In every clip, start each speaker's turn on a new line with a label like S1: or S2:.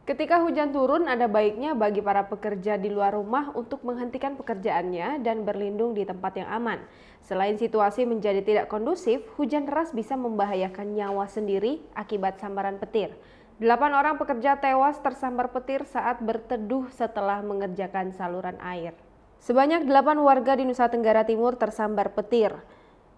S1: Ketika hujan turun, ada baiknya bagi para pekerja di luar rumah untuk menghentikan pekerjaannya dan berlindung di tempat yang aman. Selain situasi menjadi tidak kondusif, hujan deras bisa membahayakan nyawa sendiri akibat sambaran petir. 8 orang pekerja tewas tersambar petir saat berteduh setelah mengerjakan saluran air. Sebanyak 8 warga di Nusa Tenggara Timur tersambar petir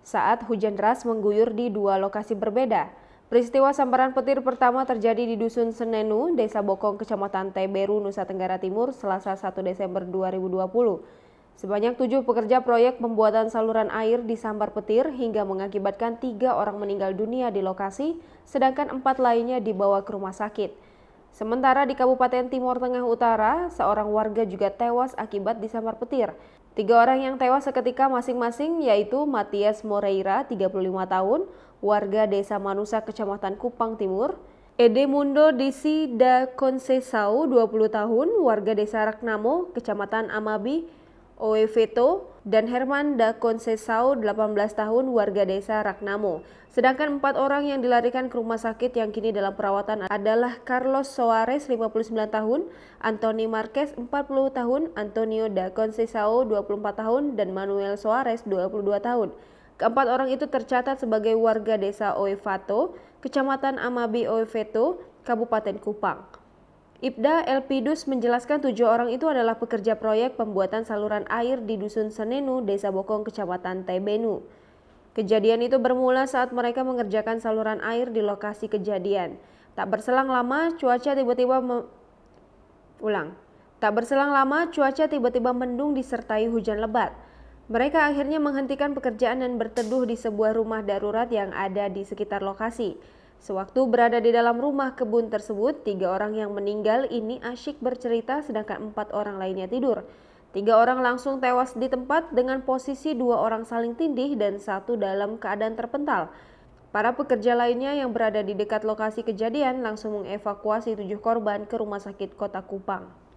S1: saat hujan deras mengguyur di 2 lokasi berbeda. Peristiwa sambaran petir pertama terjadi di Dusun Senenu, Desa Bokong, Kecamatan Teberu, Nusa Tenggara Timur, Selasa 1 Desember 2020. Sebanyak 7 pekerja proyek pembuatan saluran air disambar petir hingga mengakibatkan 3 orang meninggal dunia di lokasi, sedangkan 4 lainnya dibawa ke rumah sakit. Sementara di Kabupaten Timor Tengah Utara, seorang warga juga tewas akibat disambar petir. 3 orang yang tewas seketika masing-masing yaitu Matias Moreira, 35 tahun, warga Desa Manusa, Kecamatan Kupang Timur; Edemundo Disi da Conceição, 20 tahun, warga Desa Ragnamo, Kecamatan Amabi, Oeveto; dan Herman da Conceição, 18 tahun, warga Desa Ragnamo. Sedangkan 4 orang yang dilarikan ke rumah sakit yang kini dalam perawatan adalah Carlos Soares, 59 tahun, Antoni Marquez, 40 tahun, Antonio da Conceição, 24 tahun, dan Manuel Soares, 22 tahun. Keempat orang itu tercatat sebagai warga Desa Oevato, Kecamatan Amabi Oeveto, Kabupaten Kupang. Ibda Elpidus menjelaskan 7 orang itu adalah pekerja proyek pembuatan saluran air di Dusun Senenu, Desa Bokong, Kecamatan Tebenu. Kejadian itu bermula saat mereka mengerjakan saluran air di lokasi kejadian. Tak berselang lama cuaca tiba-tiba mendung disertai hujan lebat. Mereka akhirnya menghentikan pekerjaan dan berteduh di sebuah rumah darurat yang ada di sekitar lokasi. Sewaktu berada di dalam rumah kebun tersebut, 3 orang yang meninggal ini asyik bercerita sedangkan 4 orang lainnya tidur. 3 orang langsung tewas di tempat dengan posisi 2 orang saling tindih dan 1 dalam keadaan terpental. Para pekerja lainnya yang berada di dekat lokasi kejadian langsung mengevakuasi 7 korban ke Rumah Sakit Kota Kupang.